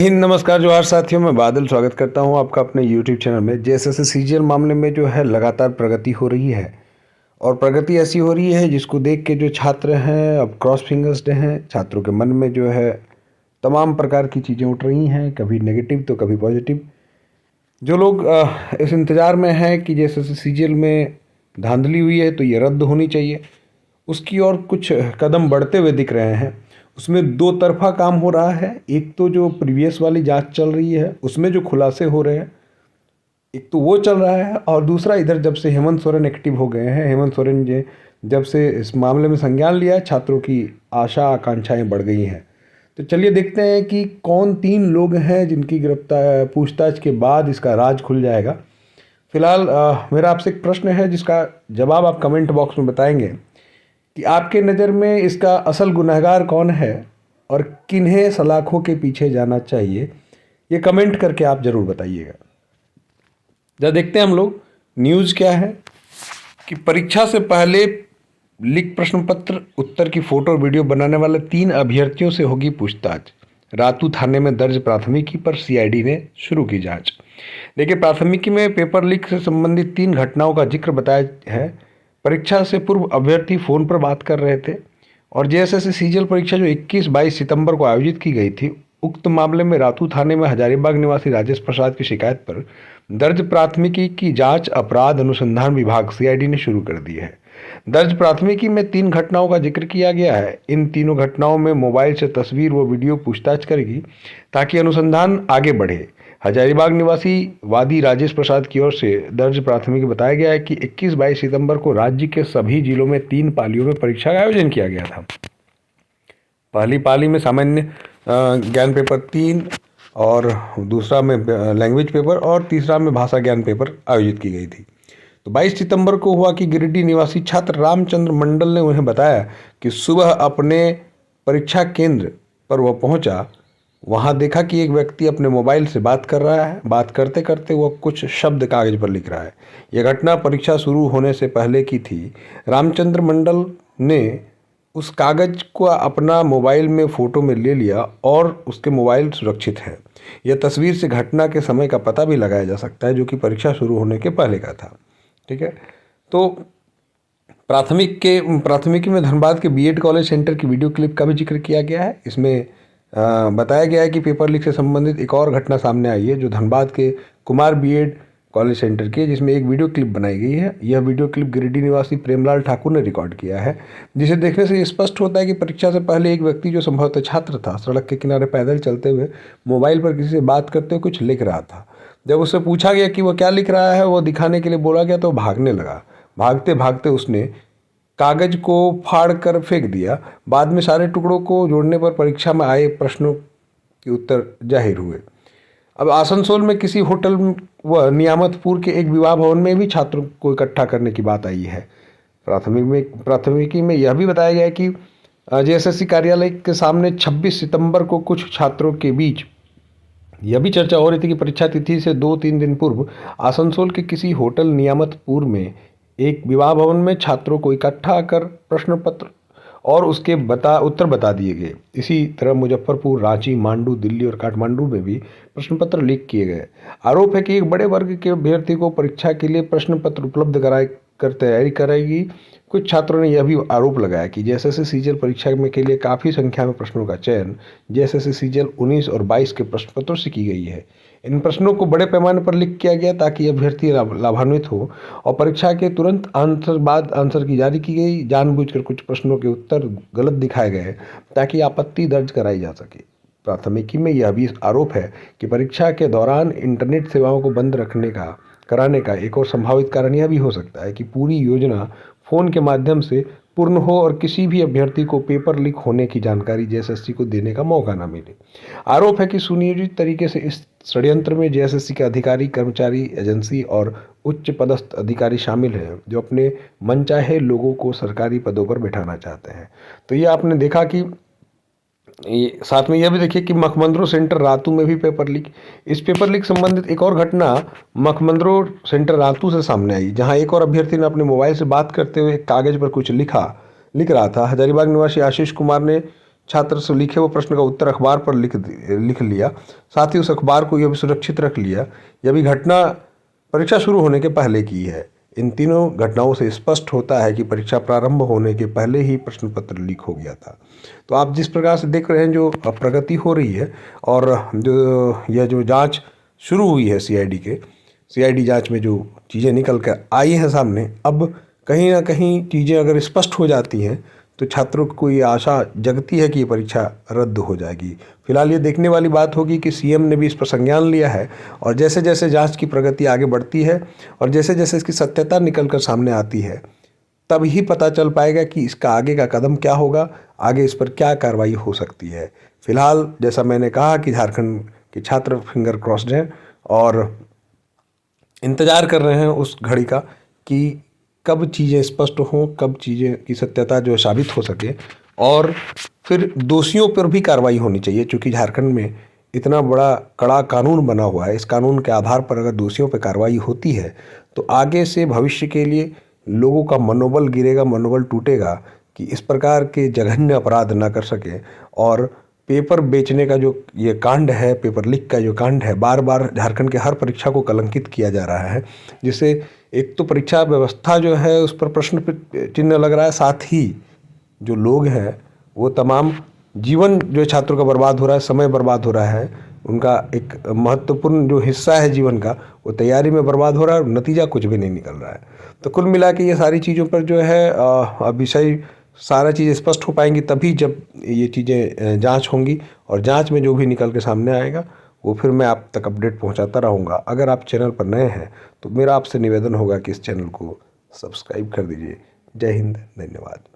नमस्कार जोहार साथियों, मैं बादल स्वागत करता हूं आपका अपने YouTube चैनल में। जैसे सीजीएल मामले में जो है लगातार प्रगति हो रही है और प्रगति ऐसी हो रही है जिसको देख के जो छात्र हैं अब क्रॉस फिंगर्स्ड हैं। छात्रों के मन में जो है तमाम प्रकार की चीज़ें उठ रही हैं, कभी नेगेटिव तो कभी पॉजिटिव। जो लोग इस इंतज़ार में हैं कि जैसे सीजीएल में धांधली हुई है तो ये रद्द होनी चाहिए, उसकी ओर कुछ कदम बढ़ते हुए दिख रहे हैं। उसमें दो तरफा काम हो रहा है। एक तो जो प्रीवियस वाली जांच चल रही है उसमें जो खुलासे हो रहे हैं, एक तो वो चल रहा है, और दूसरा इधर जब से हेमंत सोरेन एक्टिव हो गए हैं, हेमंत सोरेन जी जब से इस मामले में संज्ञान लिया है, छात्रों की आशा आकांक्षाएं बढ़ गई हैं। तो चलिए देखते हैं कि कौन तीन लोग हैं जिनकी गिरफ्तार पूछताछ के बाद इसका राज खुल जाएगा। फिलहाल मेरा आपसे एक प्रश्न है जिसका जवाब आप कमेंट बॉक्स में बताएंगे कि आपके नज़र में इसका असल गुनहगार कौन है और किन्हें सलाखों के पीछे जाना चाहिए। ये कमेंट करके आप ज़रूर बताइएगा। जब देखते हैं हम लोग न्यूज़ क्या है कि परीक्षा से पहले लीक प्रश्न पत्र उत्तर की फोटो और वीडियो बनाने वाले 3 अभ्यर्थियों से होगी पूछताछ। रातू थाने में दर्ज प्राथमिकी पर सीआईडी ने शुरू की जांच। देखिए, प्राथमिकी में पेपर लीक से संबंधित 3 घटनाओं का जिक्र बताया है। परीक्षा से पूर्व अभ्यर्थी फ़ोन पर बात कर रहे थे और जेएसएससी सीजीएल परीक्षा जो 21-22 सितंबर को आयोजित की गई थी, उक्त मामले में रातू थाने में हजारीबाग निवासी राजेश प्रसाद की शिकायत पर दर्ज प्राथमिकी की जांच अपराध अनुसंधान विभाग सीआईडी ने शुरू कर दी है। दर्ज प्राथमिकी में 3 घटनाओं का जिक्र किया गया है। इन तीनों घटनाओं में मोबाइल से तस्वीर व वीडियो पूछताछ करेगी ताकि अनुसंधान आगे बढ़े। हजारीबाग निवासी वादी राजेश प्रसाद की ओर से दर्ज प्राथमिकी बताया गया है कि 21-22 सितंबर को राज्य के सभी जिलों में 3 पालियों में परीक्षा का आयोजन किया गया था। पहली पाली में सामान्य ज्ञान पेपर 3 और दूसरा में लैंग्वेज पेपर और तीसरा में भाषा ज्ञान पेपर आयोजित की गई थी। तो 22 सितंबर को हुआ कि गिरिडीह निवासी छात्र रामचंद्र मंडल ने उन्हें बताया कि सुबह अपने परीक्षा केंद्र पर वह पहुंचा। वहां देखा कि एक व्यक्ति अपने मोबाइल से बात कर रहा है। बात करते करते वह कुछ शब्द कागज पर लिख रहा है। यह घटना परीक्षा शुरू होने से पहले की थी। रामचंद्र मंडल ने उस कागज को अपना मोबाइल में फ़ोटो में ले लिया और उसके मोबाइल सुरक्षित है। यह तस्वीर से घटना के समय का पता भी लगाया जा सकता है, जो कि परीक्षा शुरू होने के पहले का था। ठीक है, तो प्राथमिकी में धनबाद के बीएड कॉलेज सेंटर की वीडियो क्लिप का भी जिक्र किया गया है। इसमें बताया गया है कि पेपर लीक से संबंधित एक और घटना सामने आई है जो धनबाद के कुमार बीएड कॉलेज सेंटर की है, जिसमें एक वीडियो क्लिप बनाई गई है। यह वीडियो क्लिप गिरिडीह निवासी प्रेमलाल ठाकुर ने रिकॉर्ड किया है, जिसे देखने से स्पष्ट होता है कि परीक्षा से पहले एक व्यक्ति जो संभवतः छात्र था, सड़क के किनारे पैदल चलते हुए मोबाइल पर किसी से बात करते हुए कुछ लिख रहा था। जब उससे पूछा गया कि वह क्या लिख रहा है, वो दिखाने के लिए बोला गया तो भागने लगा। भागते भागते उसने कागज को फाड़ कर फेंक दिया। बाद में सारे टुकड़ों को जोड़ने पर परीक्षा में आए प्रश्नों के उत्तर जाहिर हुए। अब आसनसोल में किसी होटल व नियामतपुर के एक विवाह भवन में भी छात्रों को इकट्ठा करने की बात आई है। प्राथमिकी में यह भी बताया गया है कि जेएसएससी कार्यालय के सामने 26 सितंबर को कुछ छात्रों के बीच यह भी चर्चा हो रही थी कि परीक्षा तिथि से 2-3 दिन पूर्व आसनसोल के किसी होटल नियामतपुर में एक विवाह भवन में छात्रों को इकट्ठा कर प्रश्न पत्र और उसके उत्तर बता दिए गए। इसी तरह मुजफ्फरपुर, रांची, मांडू, दिल्ली और काठमांडू में भी प्रश्न पत्र लीक किए गए। आरोप है कि एक बड़े वर्ग के अभ्यर्थी को परीक्षा के लिए प्रश्न पत्र उपलब्ध कर तैयारी कराएगी। कुछ छात्रों ने यह भी आरोप लगाया कि जेएसएससी सीजीएल परीक्षा में के लिए काफ़ी संख्या में प्रश्नों का चयन जेएसएससी सीजीएल 19 और 22 के प्रश्न पत्रों से की गई है। इन प्रश्नों को बड़े पैमाने पर लीक किया गया ताकि अभ्यर्थी लाभान्वित हो, और परीक्षा के तुरंत बाद आंसर की जारी की गई। जानबूझकर कुछ प्रश्नों के उत्तर गलत दिखाए गए ताकि आपत्ति दर्ज कराई जा सके। प्राथमिकी में यह भी आरोप है कि परीक्षा के दौरान इंटरनेट सेवाओं को बंद कराने का एक और संभावित कारण यह भी हो सकता है कि पूरी योजना फ़ोन के माध्यम से पूर्ण हो और किसी भी अभ्यर्थी को पेपर लीक होने की जानकारी जेएसएससी को देने का मौका न मिले। आरोप है कि सुनियोजित तरीके से इस षड्यंत्र में जेएसएससी के अधिकारी, कर्मचारी, एजेंसी और उच्च पदस्थ अधिकारी शामिल हैं, जो अपने मनचाहे लोगों को सरकारी पदों पर बैठाना चाहते हैं। तो ये आपने देखा कि साथ में यह भी देखिए कि मखमंद्रो सेंटर रातू में भी पेपर लीक। इस पेपर लीक संबंधित एक और घटना मखमंद्रो सेंटर रातू से सामने आई, जहां एक और अभ्यर्थी ने अपने मोबाइल से बात करते हुए एक कागज पर कुछ लिख रहा था। हजारीबाग निवासी आशीष कुमार ने छात्र से लिखे हुए प्रश्न का उत्तर अखबार पर लिख लिया, साथ ही उस अखबार को यह भी सुरक्षित रख लिया। यह भी घटना परीक्षा शुरू होने के पहले की है। इन तीनों घटनाओं से स्पष्ट होता है कि परीक्षा प्रारंभ होने के पहले ही प्रश्न पत्र लीक हो गया था। तो आप जिस प्रकार से देख रहे हैं जो प्रगति हो रही है और जो जांच शुरू हुई है सीआईडी जांच में जो चीज़ें निकल कर आई हैं सामने, अब कहीं ना कहीं चीज़ें अगर स्पष्ट हो जाती हैं तो छात्रों को ये आशा जगती है कि ये परीक्षा रद्द हो जाएगी। फिलहाल ये देखने वाली बात होगी कि सीएम ने भी इस पर संज्ञान लिया है और जैसे जैसे जांच की प्रगति आगे बढ़ती है और जैसे जैसे इसकी सत्यता निकल कर सामने आती है, तब ही पता चल पाएगा कि इसका आगे का कदम क्या होगा, आगे इस पर क्या कार्रवाई हो सकती है। फिलहाल जैसा मैंने कहा कि झारखंड के छात्र फिंगर क्रॉस्ड हैं और इंतज़ार कर रहे हैं उस घड़ी का कि कब चीज़ें स्पष्ट हों, कब चीज़ें की सत्यता जो साबित हो सके और फिर दोषियों पर भी कार्रवाई होनी चाहिए। क्योंकि झारखंड में इतना बड़ा कड़ा कानून बना हुआ है, इस कानून के आधार पर अगर दोषियों पर कार्रवाई होती है तो आगे से भविष्य के लिए लोगों का मनोबल गिरेगा, मनोबल टूटेगा कि इस प्रकार के जघन्य अपराध ना कर सके। और पेपर बेचने का जो ये कांड है, पेपर लीक का जो कांड है, बार बार झारखंड के हर परीक्षा को कलंकित किया जा रहा है, जिससे एक तो परीक्षा व्यवस्था जो है उस पर प्रश्न चिन्ह लग रहा है, साथ ही जो लोग हैं वो तमाम जीवन जो छात्रों का बर्बाद हो रहा है, समय बर्बाद हो रहा है, उनका एक महत्वपूर्ण जो हिस्सा है जीवन का वो तैयारी में बर्बाद हो रहा है और नतीजा कुछ भी नहीं निकल रहा है। तो कुल मिला के ये सारी चीज़ों पर जो है विषय सारा चीज़ स्पष्ट हो पाएंगी तभी जब ये चीज़ें जांच होंगी और जांच में जो भी निकल के सामने आएगा वो फिर मैं आप तक अपडेट पहुंचाता रहूंगा। अगर आप चैनल पर नए हैं तो मेरा आपसे निवेदन होगा कि इस चैनल को सब्सक्राइब कर दीजिए। जय हिंद, धन्यवाद।